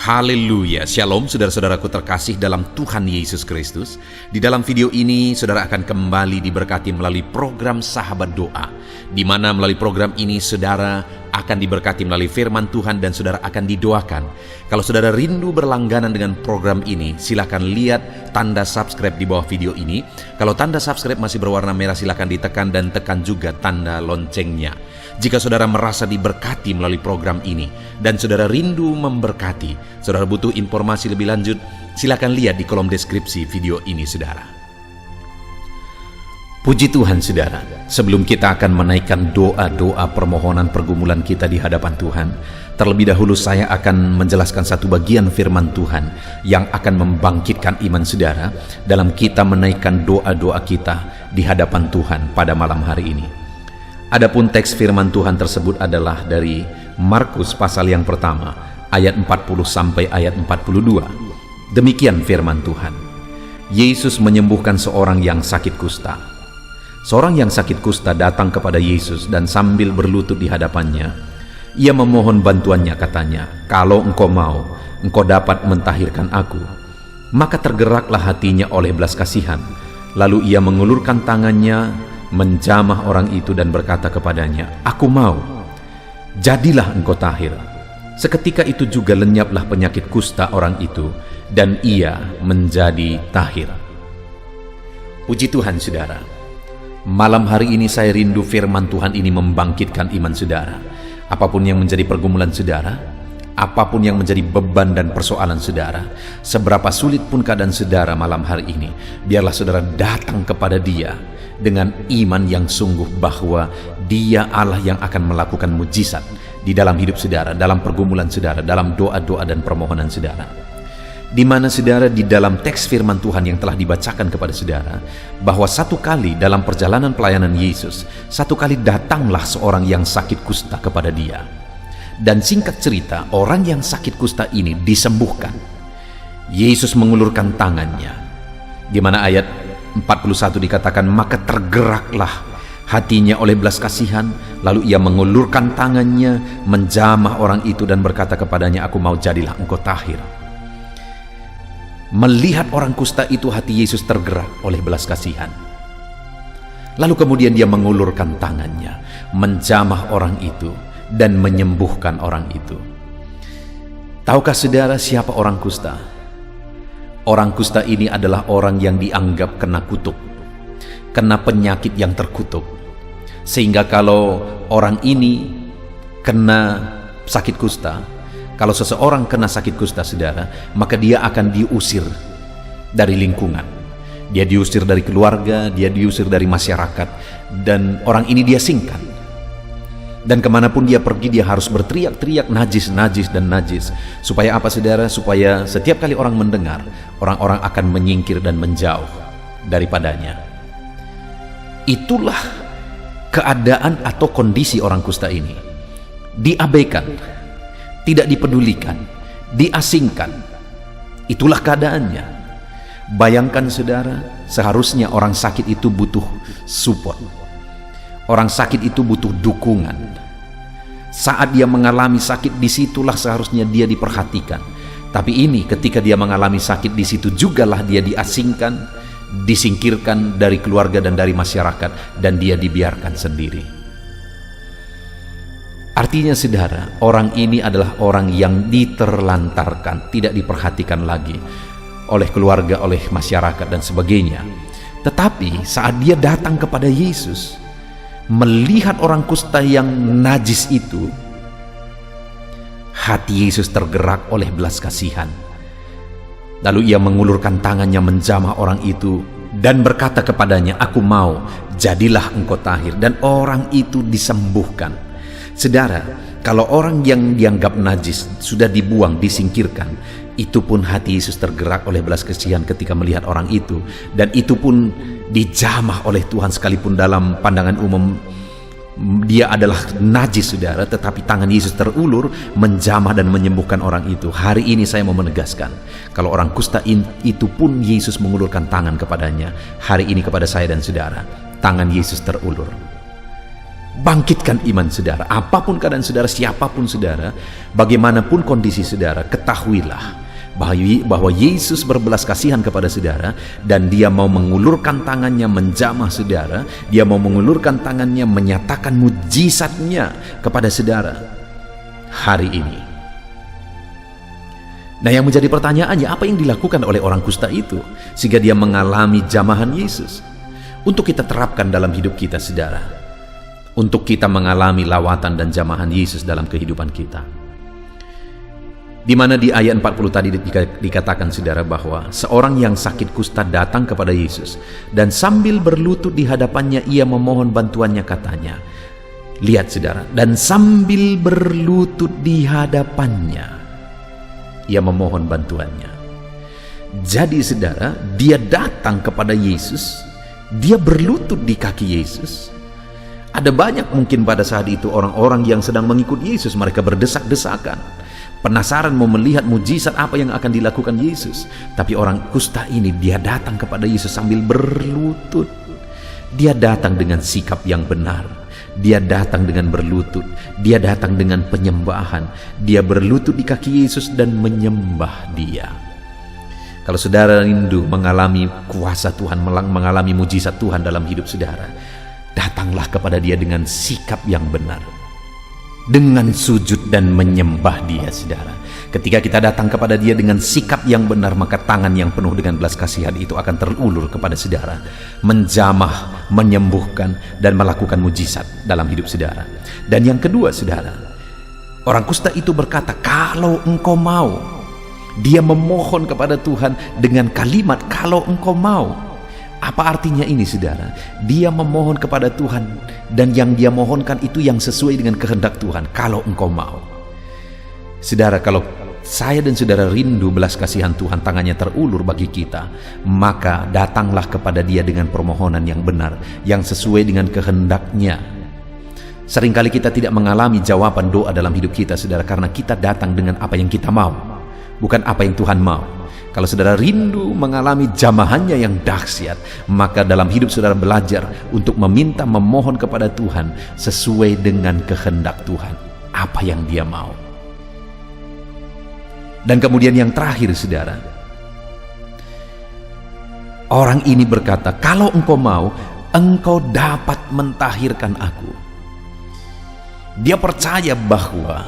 Haleluya, Shalom saudara-saudaraku terkasih dalam Tuhan Yesus Kristus. Di dalam video ini saudara akan kembali diberkati melalui program Sahabat Doa, di mana melalui program ini saudara akan diberkati melalui firman Tuhan dan saudara akan didoakan. Kalau saudara rindu berlangganan dengan program ini, silakan lihat tanda subscribe di bawah video ini. Kalau tanda subscribe masih berwarna merah, silakan ditekan dan tekan juga tanda loncengnya. Jika saudara merasa diberkati melalui program ini dan saudara rindu memberkati, saudara butuh informasi lebih lanjut, silakan lihat di kolom deskripsi video ini saudara. Puji Tuhan saudara, sebelum kita akan menaikkan doa-doa permohonan pergumulan kita di hadapan Tuhan, terlebih dahulu saya akan menjelaskan satu bagian firman Tuhan yang akan membangkitkan iman saudara dalam kita menaikkan doa-doa kita di hadapan Tuhan pada malam hari ini. Adapun teks firman Tuhan tersebut adalah dari Markus pasal yang pertama, ayat 40 sampai ayat 42. Demikian firman Tuhan. Yesus menyembuhkan seorang yang sakit kusta. Seorang yang sakit kusta datang kepada Yesus dan sambil berlutut di hadapannya, ia memohon bantuannya, katanya, "Kalau engkau mau, engkau dapat mentahirkan aku." Maka tergeraklah hatinya oleh belas kasihan. Lalu ia mengulurkan tangannya, menjamah orang itu dan berkata kepadanya, "Aku mau, jadilah engkau tahir." Seketika itu juga lenyaplah penyakit kusta orang itu dan ia menjadi tahir. Puji Tuhan saudara, malam hari ini saya rindu firman Tuhan ini membangkitkan iman saudara. Apapun yang menjadi pergumulan saudara, apapun yang menjadi beban dan persoalan saudara, seberapa sulit pun keadaan saudara malam hari ini, biarlah saudara datang kepada Dia dengan iman yang sungguh bahwa Dia Allah yang akan melakukan mujizat di dalam hidup saudara, dalam pergumulan saudara, dalam doa-doa dan permohonan saudara. Di mana saudara di dalam teks firman Tuhan yang telah dibacakan kepada saudara, bahwa satu kali dalam perjalanan pelayanan Yesus, satu kali datanglah seorang yang sakit kusta kepada Dia. Dan singkat cerita, orang yang sakit kusta ini disembuhkan. Yesus mengulurkan tangannya, di mana ayat 41 dikatakan, maka tergeraklah hatinya oleh belas kasihan, lalu ia mengulurkan tangannya, menjamah orang itu dan berkata kepadanya, "Aku mau, jadilah engkau tahir." Melihat orang kusta itu, hati Yesus tergerak oleh belas kasihan. Lalu kemudian dia mengulurkan tangannya, menjamah orang itu dan menyembuhkan orang itu. Tahukah saudara siapa orang kusta? Orang kusta ini adalah orang yang dianggap kena kutuk, kena penyakit yang terkutuk. Sehingga kalau orang ini kena sakit kusta, kalau seseorang kena sakit kusta saudara, maka dia akan diusir dari lingkungan. Dia diusir dari keluarga, dia diusir dari masyarakat, dan orang ini dia singkan. Dan kemanapun dia pergi, dia harus berteriak-teriak najis, najis, dan najis. Supaya apa saudara? Supaya setiap kali orang mendengar, orang-orang akan menyingkir dan menjauh daripadanya. Itulah keadaan atau kondisi orang kusta ini. Diabaikan, tidak dipedulikan, diasingkan. Itulah keadaannya. Bayangkan saudara, seharusnya orang sakit itu butuh support. Orang sakit itu butuh dukungan. Saat dia mengalami sakit, disitulah seharusnya dia diperhatikan. Tapi ini ketika dia mengalami sakit, di situ jugalah dia diasingkan, disingkirkan dari keluarga dan dari masyarakat, dan dia dibiarkan sendiri. Artinya saudara, orang ini adalah orang yang diterlantarkan, tidak diperhatikan lagi oleh keluarga, oleh masyarakat dan sebagainya. Tetapi saat dia datang kepada Yesus, melihat orang kusta yang najis itu, hati Yesus tergerak oleh belas kasihan. Lalu ia mengulurkan tangannya, menjamah orang itu dan berkata kepadanya, "Aku mau, jadilah engkau tahir." Dan orang itu disembuhkan. Saudara, kalau orang yang dianggap najis sudah dibuang, disingkirkan, itu pun hati Yesus tergerak oleh belas kasihan ketika melihat orang itu, dan itu pun dijamah oleh Tuhan. Sekalipun dalam pandangan umum dia adalah najis saudara, tetapi tangan Yesus terulur, menjamah dan menyembuhkan orang itu. Hari ini saya mau menegaskan, kalau orang kusta itu pun Yesus mengulurkan tangan kepadanya. Hari ini kepada saya dan saudara, tangan Yesus terulur. Bangkitkan iman saudara. Apapun keadaan saudara, siapapun saudara, bagaimanapun kondisi saudara, ketahuilah bahwa Yesus berbelas kasihan kepada saudara, dan dia mau mengulurkan tangannya menjamah saudara. Dia mau mengulurkan tangannya menyatakan mujizatnya kepada saudara hari ini. Nah, yang menjadi pertanyaannya, apa yang dilakukan oleh orang kusta itu sehingga dia mengalami jamahan Yesus? Untuk kita terapkan dalam hidup kita saudara, untuk kita mengalami lawatan dan jamahan Yesus dalam kehidupan kita. Di mana di ayat 40 tadi dikatakan saudara bahwa seorang yang sakit kusta datang kepada Yesus dan sambil berlutut di hadapannya ia memohon bantuannya, katanya. Lihat saudara, dan sambil berlutut di hadapannya ia memohon bantuannya. Jadi saudara, dia datang kepada Yesus, dia berlutut di kaki Yesus. Ada banyak mungkin pada saat itu orang-orang yang sedang mengikut Yesus, mereka berdesak-desakan, penasaran mau melihat mujizat apa yang akan dilakukan Yesus. Tapi orang kusta ini, dia datang kepada Yesus sambil berlutut. Dia datang dengan sikap yang benar. Dia datang dengan berlutut. Dia datang dengan penyembahan. Dia berlutut di kaki Yesus dan menyembah dia. Kalau saudara rindu mengalami kuasa Tuhan, mengalami mujizat Tuhan dalam hidup saudara, datanglah kepada dia dengan sikap yang benar, dengan sujud dan menyembah dia saudara. Ketika kita datang kepada dia dengan sikap yang benar, maka tangan yang penuh dengan belas kasihan itu akan terulur kepada saudara, menjamah, menyembuhkan, dan melakukan mujizat dalam hidup saudara. Dan yang kedua saudara, orang kusta itu berkata, kalau engkau mau. Dia memohon kepada Tuhan dengan kalimat, kalau engkau mau. Apa artinya ini saudara? Dia memohon kepada Tuhan, dan yang dia mohonkan itu yang sesuai dengan kehendak Tuhan, kalau engkau mau. Saudara, kalau saya dan saudara rindu belas kasihan Tuhan, tangannya terulur bagi kita, maka datanglah kepada dia dengan permohonan yang benar, yang sesuai dengan kehendaknya. Seringkali kita tidak mengalami jawaban doa dalam hidup kita saudara, karena kita datang dengan apa yang kita mau, bukan apa yang Tuhan mau. Kalau saudara rindu mengalami jamahannya yang dahsyat, maka dalam hidup saudara belajar untuk meminta, memohon kepada Tuhan sesuai dengan kehendak Tuhan, apa yang dia mau. Dan kemudian yang terakhir saudara, orang ini berkata, kalau engkau mau, engkau dapat mentahirkan aku. Dia percaya bahwa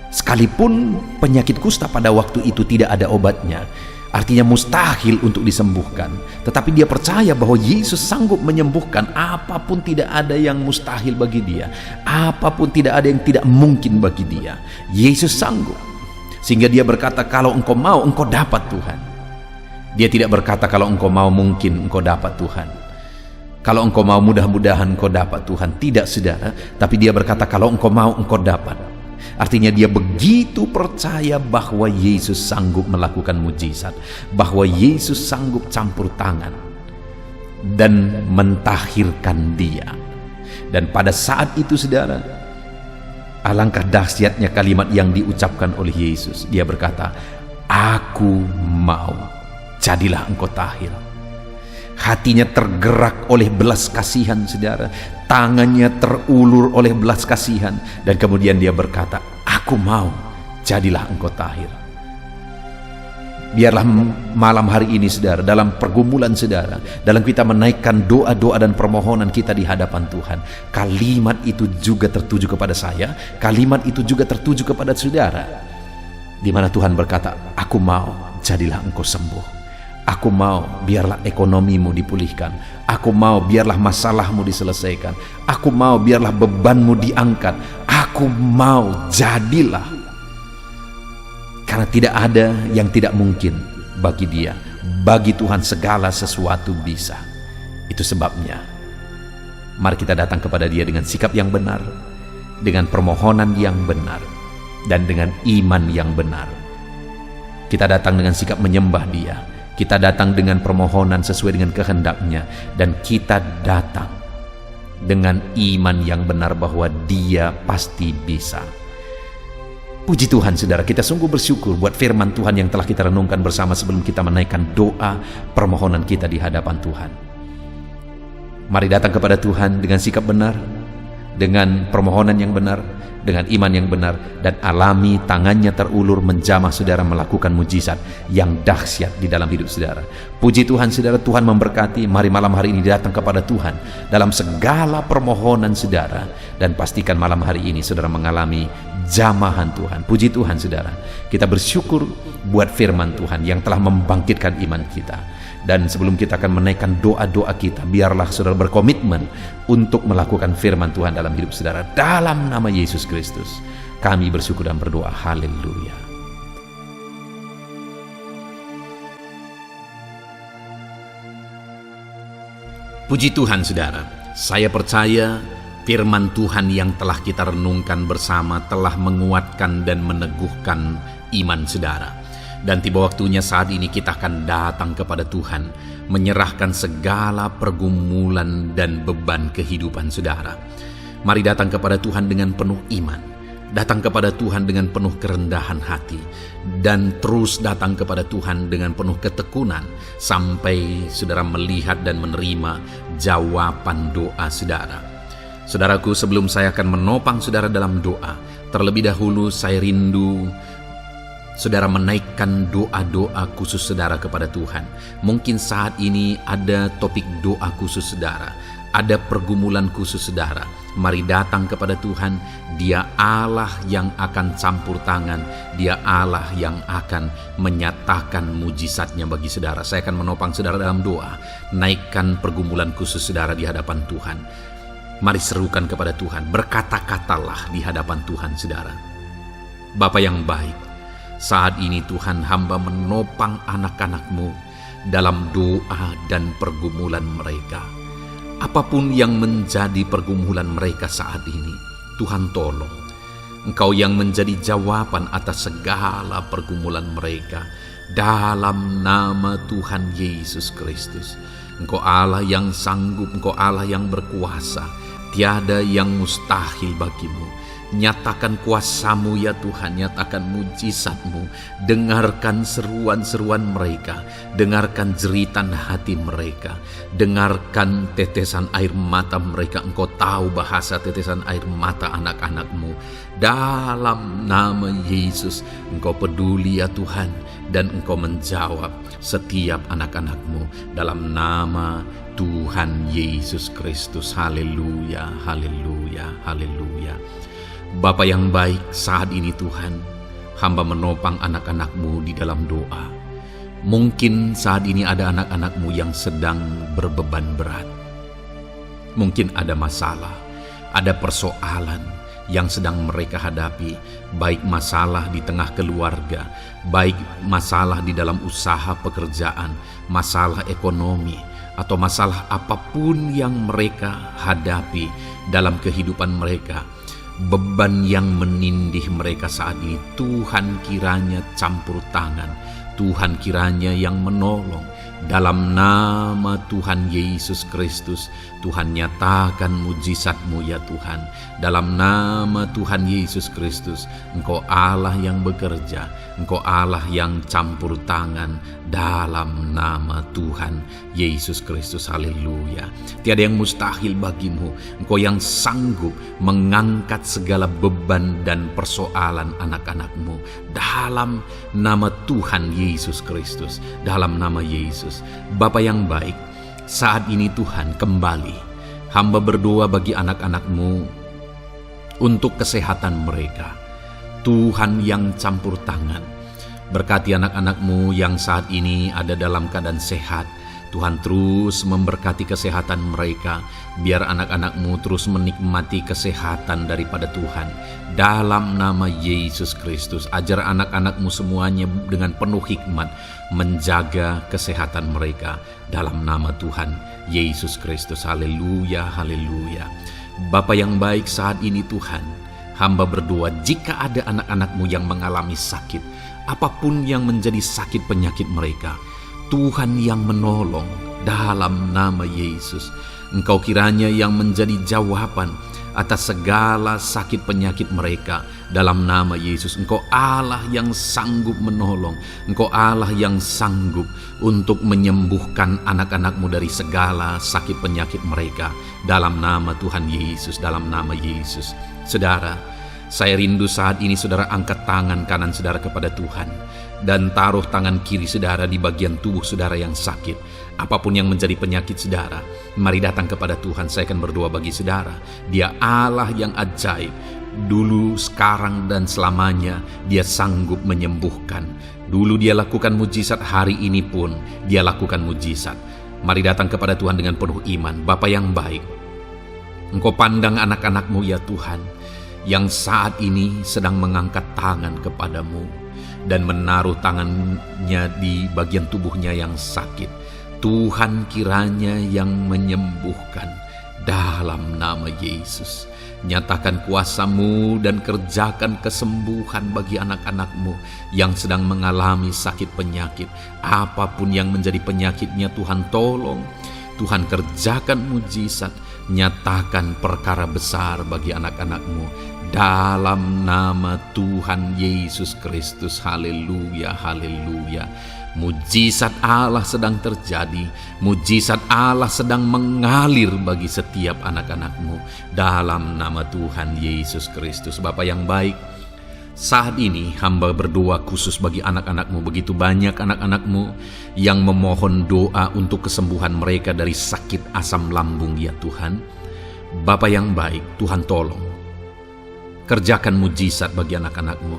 sekalipun penyakit kusta pada waktu itu tidak ada obatnya, artinya mustahil untuk disembuhkan, tetapi dia percaya bahwa Yesus sanggup menyembuhkan. Apapun tidak ada yang mustahil bagi dia, apapun tidak ada yang tidak mungkin bagi dia. Yesus sanggup. Sehingga dia berkata, kalau engkau mau, engkau dapat Tuhan. Dia tidak berkata kalau engkau mau mungkin engkau dapat Tuhan, kalau engkau mau mudah-mudahan engkau dapat Tuhan. Tidak saudara, tapi dia berkata kalau engkau mau engkau dapat. Artinya dia begitu percaya bahwa Yesus sanggup melakukan mujizat, bahwa Yesus sanggup campur tangan dan mentahirkan dia. Dan pada saat itu saudara, alangkah dahsyatnya kalimat yang diucapkan oleh Yesus. Dia berkata, aku mau, jadilah engkau tahir. Hatinya tergerak oleh belas kasihan saudara, tangannya terulur oleh belas kasihan, dan kemudian dia berkata, aku mau, jadilah engkau tahir. Biarlah malam hari ini saudara, dalam pergumulan saudara, dalam kita menaikkan doa-doa dan permohonan kita di hadapan Tuhan, kalimat itu juga tertuju kepada saya, kalimat itu juga tertuju kepada saudara, di mana Tuhan berkata, aku mau, jadilah engkau sembuh. Aku mau, biarlah ekonomimu dipulihkan. Aku mau, biarlah masalahmu diselesaikan. Aku mau, biarlah bebanmu diangkat. Aku mau, jadilah. Karena tidak ada yang tidak mungkin bagi dia. Bagi Tuhan segala sesuatu bisa. Itu sebabnya, mari kita datang kepada dia dengan sikap yang benar, dengan permohonan yang benar, dan dengan iman yang benar. Kita datang dengan sikap menyembah dia. Kita datang dengan permohonan sesuai dengan kehendaknya, dan kita datang dengan iman yang benar bahwa dia pasti bisa. Puji Tuhan saudara, kita sungguh bersyukur buat firman Tuhan yang telah kita renungkan bersama sebelum kita menaikkan doa permohonan kita di hadapan Tuhan. Mari datang kepada Tuhan dengan sikap benar, dengan permohonan yang benar, dengan iman yang benar, dan alami tangannya terulur menjamah saudara melakukan mujizat yang dahsyat di dalam hidup saudara. Puji Tuhan saudara, Tuhan memberkati. Mari malam hari ini datang kepada Tuhan dalam segala permohonan saudara, dan pastikan malam hari ini saudara mengalami jamahan Tuhan. Puji Tuhan saudara, kita bersyukur buat firman Tuhan yang telah membangkitkan iman kita. Dan sebelum kita akan menaikkan doa-doa kita, biarlah saudara berkomitmen untuk melakukan firman Tuhan dalam hidup saudara. Dalam nama Yesus Kristus, kami bersyukur dan berdoa. Haleluya. Puji Tuhan saudara, saya percaya firman Tuhan yang telah kita renungkan bersama telah menguatkan dan meneguhkan iman saudara. Dan tiba waktunya saat ini kita akan datang kepada Tuhan, menyerahkan segala pergumulan dan beban kehidupan saudara. Mari datang kepada Tuhan dengan penuh iman, datang kepada Tuhan dengan penuh kerendahan hati, dan terus datang kepada Tuhan dengan penuh ketekunan sampai saudara melihat dan menerima jawaban doa saudara. Saudaraku, sebelum saya akan menopang saudara dalam doa, terlebih dahulu saya rindu saudara menaikkan doa-doa khusus saudara kepada Tuhan. Mungkin saat ini ada topik doa khusus saudara, ada pergumulan khusus saudara. Mari datang kepada Tuhan. Dia Allah yang akan campur tangan, Dia Allah yang akan menyatakan mujizatnya bagi saudara. Saya akan menopang saudara dalam doa. Naikkan pergumulan khusus saudara di hadapan Tuhan. Mari serukan kepada Tuhan, berkata-katalah di hadapan Tuhan saudara. Bapa yang baik, saat ini Tuhan, hamba menopang anak-anak-Mu dalam doa dan pergumulan mereka. Apapun yang menjadi pergumulan mereka saat ini, Tuhan tolong. Engkau yang menjadi jawaban atas segala pergumulan mereka. Dalam nama Tuhan Yesus Kristus. Engkau Allah yang sanggup, Engkau Allah yang berkuasa. Tiada yang mustahil bagimu. Nyatakan kuasa-Mu ya Tuhan, nyatakan mujizat-Mu. Dengarkan seruan-seruan mereka, dengarkan jeritan hati mereka, dengarkan tetesan air mata mereka. Engkau tahu bahasa tetesan air mata anak-anak-Mu. Dalam nama Yesus, Engkau peduli ya Tuhan, dan Engkau menjawab setiap anak-anak-Mu dalam nama Tuhan Yesus Kristus. Haleluya, haleluya, haleluya. Bapa yang baik, saat ini Tuhan, hamba menopang anak-anak-Mu di dalam doa. Mungkin saat ini ada anak-anak-Mu yang sedang berbeban berat. Mungkin ada masalah, ada persoalan yang sedang mereka hadapi, baik masalah di tengah keluarga, baik masalah di dalam usaha pekerjaan, masalah ekonomi, atau masalah apapun yang mereka hadapi dalam kehidupan mereka. Beban yang menindih mereka saat ini, Tuhan kiranya campur tangan, Tuhan kiranya yang menolong. Dalam nama Tuhan Yesus Kristus, Tuhan nyatakan mujizat-Mu ya Tuhan. Dalam nama Tuhan Yesus Kristus, Engkau Allah yang bekerja, Engkau Allah yang campur tangan. Dalam nama Tuhan Yesus Kristus, haleluya. Tiada yang mustahil bagimu. Engkau yang sanggup mengangkat segala beban dan persoalan anak-anak-Mu. Dalam nama Tuhan Yesus Kristus, dalam nama Yesus. Bapa yang baik, saat ini Tuhan kembali hamba berdoa bagi anak-anak-Mu untuk kesehatan mereka. Tuhan yang campur tangan, berkati anak-anak-Mu yang saat ini ada dalam keadaan sehat. Tuhan terus memberkati kesehatan mereka, biar anak-anak-Mu terus menikmati kesehatan daripada Tuhan. Dalam nama Yesus Kristus, ajar anak-anak-Mu semuanya dengan penuh hikmat menjaga kesehatan mereka. Dalam nama Tuhan Yesus Kristus, haleluya, haleluya. Bapa yang baik, saat ini Tuhan, hamba berdoa jika ada anak-anak-Mu yang mengalami sakit, apapun yang menjadi sakit penyakit mereka, Tuhan yang menolong. Dalam nama Yesus, Engkau kiranya yang menjadi jawaban atas segala sakit penyakit mereka dalam nama Yesus. Engkau Allah yang sanggup menolong. Engkau Allah yang sanggup untuk menyembuhkan anak-anak-Mu dari segala sakit penyakit mereka dalam nama Tuhan Yesus, dalam nama Yesus. Saudara, saya rindu saat ini saudara angkat tangan kanan saudara kepada Tuhan dan taruh tangan kiri saudara di bagian tubuh saudara yang sakit. Apapun yang menjadi penyakit saudara, mari datang kepada Tuhan. Saya akan berdoa bagi saudara. Dia Allah yang ajaib. Dulu, sekarang, dan selamanya Dia sanggup menyembuhkan. Dulu Dia lakukan mujizat, hari ini pun Dia lakukan mujizat. Mari datang kepada Tuhan dengan penuh iman. Bapa yang baik, Engkau pandang anak-anak-Mu ya Tuhan, yang saat ini sedang mengangkat tangan kepadamu dan menaruh tangannya di bagian tubuhnya yang sakit. Tuhan kiranya yang menyembuhkan dalam nama Yesus. Nyatakan kuasa-Mu dan kerjakan kesembuhan bagi anak-anak-Mu yang sedang mengalami sakit penyakit. Apapun yang menjadi penyakitnya, Tuhan tolong. Tuhan kerjakan mujizat. Nyatakan perkara besar bagi anak-anak-Mu dalam nama Tuhan Yesus Kristus. Haleluya, haleluya. Mujizat Allah sedang terjadi. Mujizat Allah sedang mengalir bagi setiap anak-anak-Mu dalam nama Tuhan Yesus Kristus. Bapa yang baik, saat ini hamba berdoa khusus bagi anak-anak-Mu. Begitu banyak anak-anak-Mu yang memohon doa untuk kesembuhan mereka dari sakit asam lambung ya Tuhan. Bapa yang baik, Tuhan tolong kerjakan mujizat bagi anak-anak-Mu.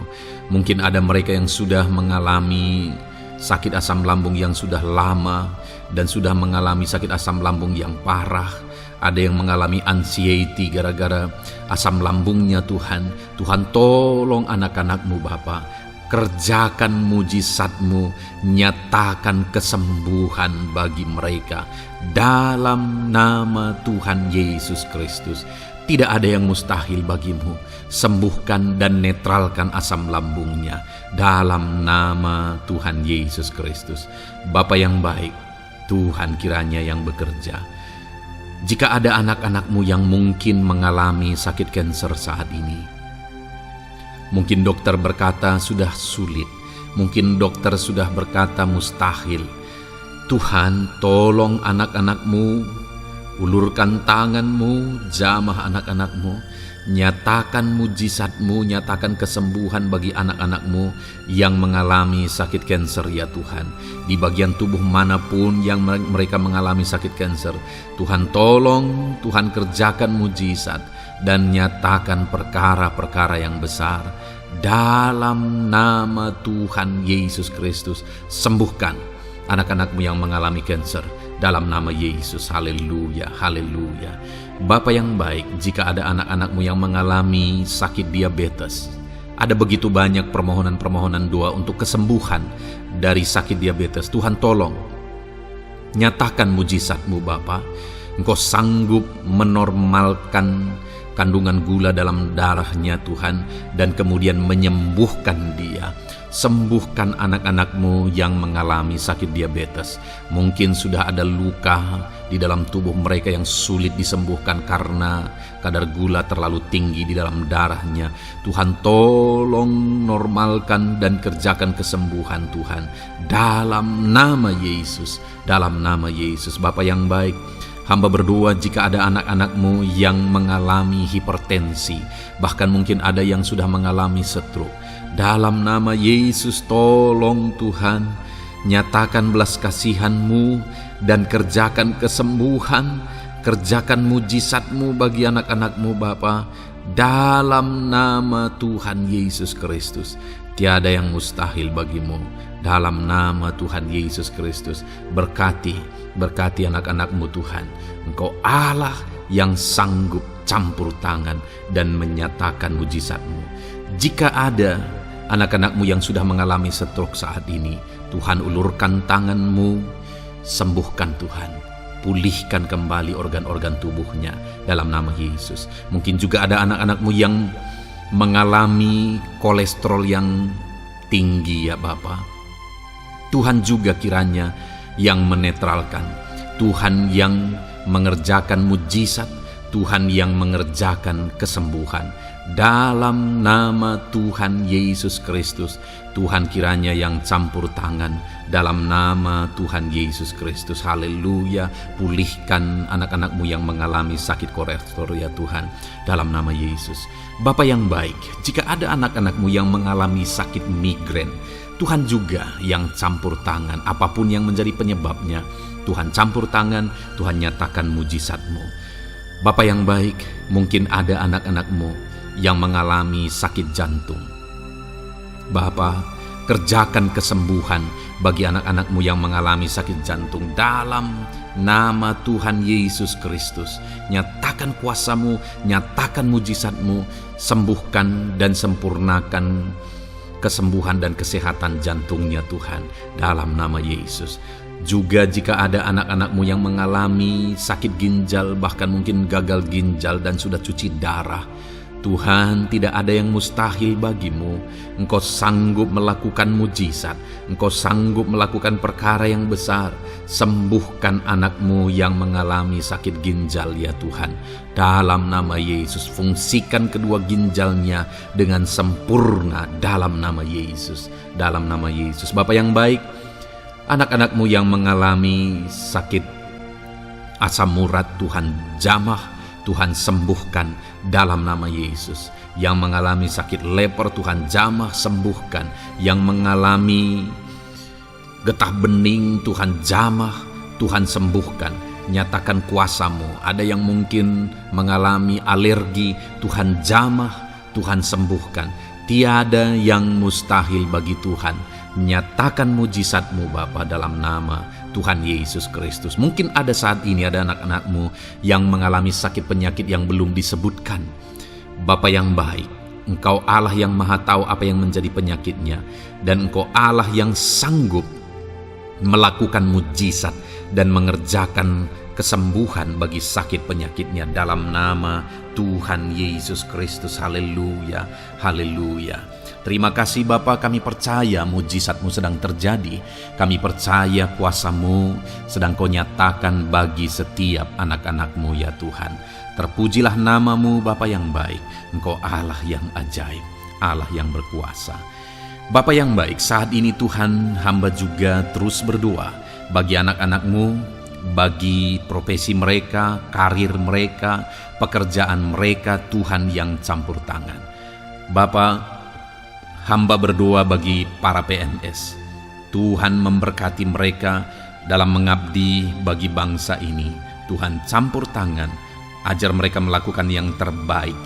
Mungkin ada mereka yang sudah mengalami sakit asam lambung yang sudah lama dan sudah mengalami sakit asam lambung yang parah. Ada yang mengalami anxiety gara-gara asam lambungnya Tuhan. Tuhan tolong anak-anak-Mu Bapa. Kerjakan mujizat-Mu, nyatakan kesembuhan bagi mereka dalam nama Tuhan Yesus Kristus. Tidak ada yang mustahil bagimu. Sembuhkan dan netralkan asam lambungnya dalam nama Tuhan Yesus Kristus. Bapa yang baik, Tuhan kiranya yang bekerja. Jika ada anak-anak-Mu yang mungkin mengalami sakit kanker saat ini, mungkin dokter berkata sudah sulit, mungkin dokter sudah berkata mustahil. Tuhan tolong anak-anak-Mu, ulurkan tangan-Mu, jamah anak-anak-Mu, nyatakan mujizat-Mu, nyatakan kesembuhan bagi anak-anak-Mu yang mengalami sakit kanker ya Tuhan. Di bagian tubuh manapun yang mereka mengalami sakit kanker, Tuhan tolong, Tuhan kerjakan mujizat dan nyatakan perkara-perkara yang besar. Dalam nama Tuhan Yesus Kristus, sembuhkan anak-anak-Mu yang mengalami kanker dalam nama Yesus. Haleluya, haleluya. Bapa yang baik, jika ada anak-anak-Mu yang mengalami sakit diabetes, ada begitu banyak permohonan-permohonan doa untuk kesembuhan dari sakit diabetes. Tuhan tolong, nyatakan mujizat-Mu Bapa. Engkau sanggup menormalkan kandungan gula dalam darahnya Tuhan, dan kemudian menyembuhkan dia. Sembuhkan anak-anak-Mu yang mengalami sakit diabetes. Mungkin sudah ada luka di dalam tubuh mereka yang sulit disembuhkan karena kadar gula terlalu tinggi di dalam darahnya. Tuhan tolong normalkan dan kerjakan kesembuhan Tuhan dalam nama Yesus, dalam nama Yesus. Bapa yang baik, hamba berdoa jika ada anak-anak-Mu yang mengalami hipertensi, bahkan mungkin ada yang sudah mengalami stroke. Dalam nama Yesus tolong Tuhan, nyatakan belas kasihan-Mu dan kerjakan kesembuhan, kerjakan mujizat-Mu bagi anak-anak-Mu Bapa. Dalam nama Tuhan Yesus Kristus, tiada yang mustahil bagimu. Dalam nama Tuhan Yesus Kristus, berkati anak-anak-Mu Tuhan. Engkau Allah yang sanggup campur tangan dan menyatakan mujizat-Mu. Jika ada anak-anak-Mu yang sudah mengalami stroke saat ini, Tuhan ulurkan tangan-Mu, sembuhkan Tuhan, pulihkan kembali organ-organ tubuhnya dalam nama Yesus. Mungkin juga ada anak-anak-Mu yang mengalami kolesterol yang tinggi ya Bapa. Tuhan juga kiranya yang menetralkan, Tuhan yang mengerjakan mujizat, Tuhan yang mengerjakan kesembuhan. Dalam nama Tuhan Yesus Kristus, Tuhan kiranya yang campur tangan dalam nama Tuhan Yesus Kristus. Haleluya. Pulihkan anak-anak-Mu yang mengalami sakit kolesterol ya Tuhan, dalam nama Yesus. Bapa yang baik, jika ada anak-anak-Mu yang mengalami sakit migrain, Tuhan juga yang campur tangan. Apapun yang menjadi penyebabnya, Tuhan campur tangan, Tuhan nyatakan mujizat-Mu. Bapa yang baik, mungkin ada anak-anak-Mu yang mengalami sakit jantung. Bapa, kerjakan kesembuhan bagi anak-anak-Mu yang mengalami sakit jantung dalam nama Tuhan Yesus Kristus. Nyatakan kuasa-Mu, nyatakan mujizat-Mu, sembuhkan dan sempurnakan kesembuhan dan kesehatan jantungnya Tuhan, dalam nama Yesus. Juga jika ada anak-anak-Mu yang mengalami sakit ginjal, bahkan mungkin gagal ginjal dan sudah cuci darah, Tuhan, tidak ada yang mustahil bagi-Mu. Engkau sanggup melakukan mujizat, Engkau sanggup melakukan perkara yang besar. Sembuhkan anak-Mu yang mengalami sakit ginjal ya Tuhan, dalam nama Yesus. Fungsikan kedua ginjalnya dengan sempurna dalam nama Yesus, dalam nama Yesus. Bapa yang baik, anak-anak-Mu yang mengalami sakit asam urat, Tuhan jamah, Tuhan sembuhkan dalam nama Yesus. Yang mengalami sakit leper, Tuhan jamah sembuhkan. Yang mengalami getah bening, Tuhan jamah, Tuhan sembuhkan. Nyatakan kuasa-Mu. Ada yang mungkin mengalami alergi, Tuhan jamah, Tuhan sembuhkan. Tiada yang mustahil bagi Tuhan. Nyatakan mujizat-Mu Bapa, dalam nama Tuhan Yesus Kristus. Mungkin ada saat ini ada anak-anak-Mu yang mengalami sakit penyakit yang belum disebutkan. Bapa yang baik, Engkau Allah yang maha tahu apa yang menjadi penyakitnya, dan Engkau Allah yang sanggup melakukan mujizat dan mengerjakan kesembuhan bagi sakit penyakitnya dalam nama Tuhan Yesus Kristus. Haleluya, haleluya. Terima kasih Bapa, kami percaya mujizat-Mu sedang terjadi. Kami percaya kuasa-Mu sedang Kau nyatakan bagi setiap anak-anak-Mu ya Tuhan. Terpujilah nama-Mu Bapa yang baik. Engkau Allah yang ajaib, Allah yang berkuasa. Bapa yang baik, saat ini Tuhan, hamba juga terus berdoa bagi anak-anak-Mu, bagi profesi mereka, karir mereka, pekerjaan mereka, Tuhan yang campur tangan. Bapa, hamba berdoa bagi para PNS. Tuhan memberkati mereka dalam mengabdi bagi bangsa ini. Tuhan campur tangan, ajar mereka melakukan yang terbaik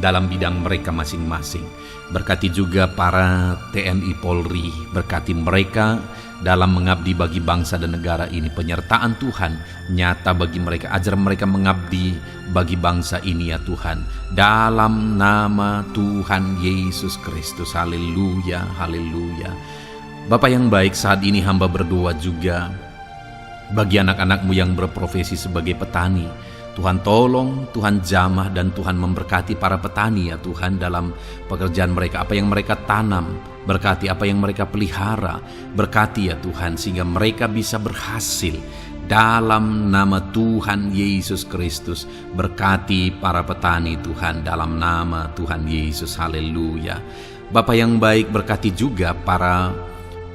dalam bidang mereka masing-masing. Berkati juga para TNI Polri, berkati mereka dalam mengabdi bagi bangsa dan negara ini. Penyertaan Tuhan nyata bagi mereka, ajar mereka mengabdi bagi bangsa ini ya Tuhan, dalam nama Tuhan Yesus Kristus. Haleluya, haleluya. Bapa yang baik, saat ini hamba berdoa juga bagi anak-anak-Mu yang berprofesi sebagai petani. Tuhan tolong, Tuhan jamah, dan Tuhan memberkati para petani ya Tuhan dalam pekerjaan mereka. Apa yang mereka tanam, berkati apa yang mereka pelihara, berkati ya Tuhan, sehingga mereka bisa berhasil dalam nama Tuhan Yesus Kristus. Berkati para petani Tuhan dalam nama Tuhan Yesus. Haleluya. Bapa yang baik, berkati juga para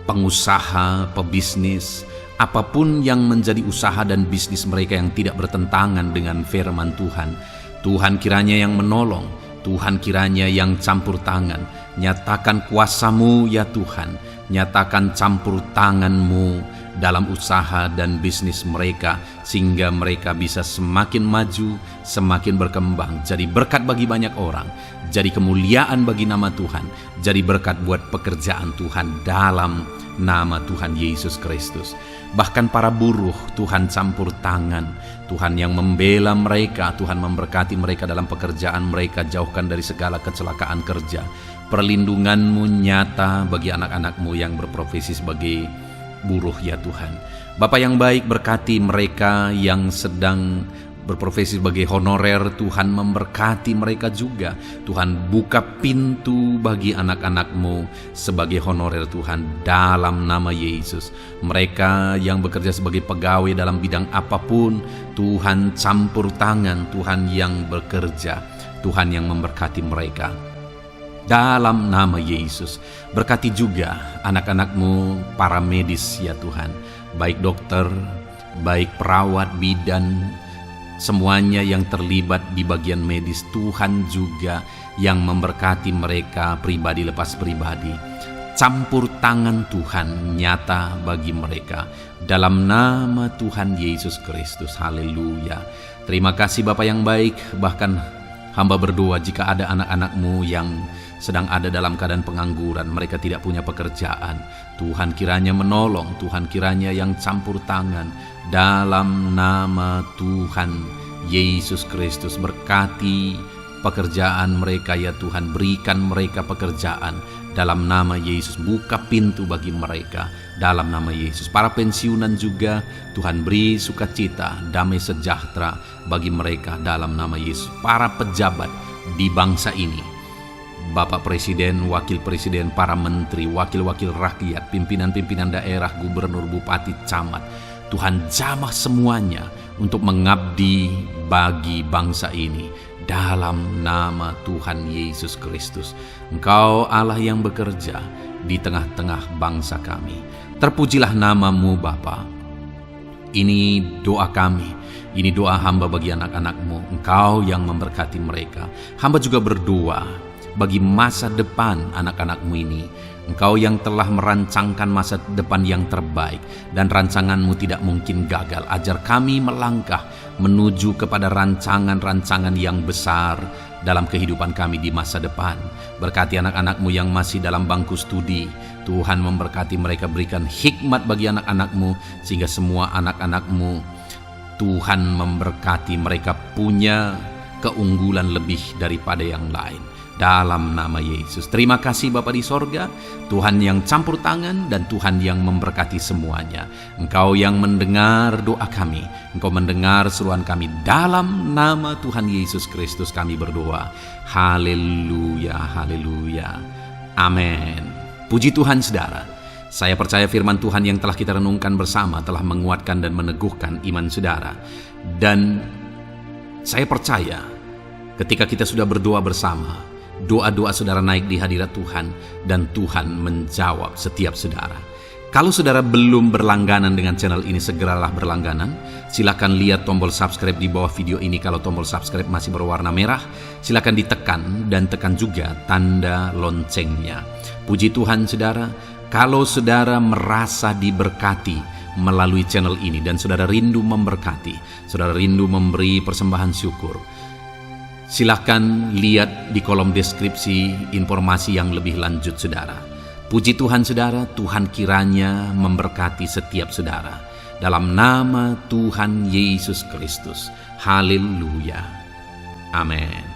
pengusaha, pebisnis, apapun yang menjadi usaha dan bisnis mereka yang tidak bertentangan dengan firman Tuhan. Tuhan kiranya yang menolong, Tuhan kiranya yang campur tangan. Nyatakan kuasa-Mu ya Tuhan, nyatakan campur tangan-Mu dalam usaha dan bisnis mereka, sehingga mereka bisa semakin maju, semakin berkembang, jadi berkat bagi banyak orang, jadi kemuliaan bagi nama Tuhan, jadi berkat buat pekerjaan Tuhan dalam nama Tuhan Yesus Kristus. Bahkan para buruh, Tuhan campur tangan, Tuhan yang membela mereka, Tuhan memberkati mereka dalam pekerjaan mereka, jauhkan dari segala kecelakaan kerja. Perlindungan-Mu nyata bagi anak-anak-Mu yang berprofesi sebagai buruh ya Tuhan. Bapa yang baik, berkati mereka yang sedang berprofesi sebagai honorer, Tuhan memberkati mereka juga. Tuhan buka pintu bagi anak-anak-Mu sebagai honorer Tuhan, dalam nama Yesus. Mereka yang bekerja sebagai pegawai dalam bidang apapun, Tuhan campur tangan, Tuhan yang bekerja, Tuhan yang memberkati mereka. Dalam nama Yesus, berkati juga anak-anak-Mu para medis ya Tuhan, baik dokter, baik perawat, bidan, semuanya yang terlibat di bagian medis. Tuhan juga yang memberkati mereka pribadi lepas pribadi. Campur tangan Tuhan nyata bagi mereka, dalam nama Tuhan Yesus Kristus. Haleluya. Terima kasih Bapa yang baik. Bahkan hamba berdoa jika ada anak-anak-Mu yang sedang ada dalam keadaan pengangguran, mereka tidak punya pekerjaan, Tuhan kiranya menolong, Tuhan kiranya yang campur tangan, dalam nama Tuhan Yesus Kristus. Berkati pekerjaan mereka ya Tuhan, berikan mereka pekerjaan dalam nama Yesus. Buka pintu bagi mereka dalam nama Yesus. Para pensiunan juga Tuhan beri sukacita, damai sejahtera bagi mereka dalam nama Yesus. Para pejabat di bangsa ini, Bapak Presiden, Wakil Presiden, para menteri, wakil-wakil rakyat, pimpinan-pimpinan daerah, gubernur, bupati, camat, Tuhan jamah semuanya untuk mengabdi bagi bangsa ini dalam nama Tuhan Yesus Kristus. Engkau Allah yang bekerja di tengah-tengah bangsa kami. Terpujilah nama-Mu Bapa. Ini doa kami, ini doa hamba bagi anak-anak-Mu. Engkau yang memberkati mereka. Hamba juga berdoa bagi masa depan anak-anak-Mu ini. Engkau yang telah merancangkan masa depan yang terbaik, dan rancangan-Mu tidak mungkin gagal. Ajar kami melangkah menuju kepada rancangan-rancangan yang besar dalam kehidupan kami di masa depan. Berkati anak-anak-Mu yang masih dalam bangku studi. Tuhan memberkati mereka, berikan hikmat bagi anak-anak-Mu, sehingga semua anak-anak-Mu, Tuhan memberkati mereka punya keunggulan lebih daripada yang lain. Dalam nama Yesus. Terima kasih Bapa di sorga, Tuhan yang campur tangan dan Tuhan yang memberkati semuanya. Engkau yang mendengar doa kami, Engkau mendengar seruan kami. Dalam nama Tuhan Yesus Kristus kami berdoa. Haleluya, haleluya. Amin. Puji Tuhan saudara. Saya percaya firman Tuhan yang telah kita renungkan bersama telah menguatkan dan meneguhkan iman saudara. Dan saya percaya ketika kita sudah berdoa bersama, doa-doa saudara naik di hadirat Tuhan, dan Tuhan menjawab setiap saudara. Kalau saudara belum berlangganan dengan channel ini, segeralah berlangganan. Silakan lihat tombol subscribe di bawah video ini. Kalau tombol subscribe masih berwarna merah, silakan ditekan dan tekan juga tanda loncengnya. Puji Tuhan saudara, kalau saudara merasa diberkati melalui channel ini dan saudara rindu memberkati, saudara rindu memberi persembahan syukur, silakan lihat di kolom deskripsi informasi yang lebih lanjut saudara. Puji Tuhan saudara, Tuhan kiranya memberkati setiap saudara. Dalam nama Tuhan Yesus Kristus. Haleluya. Amin.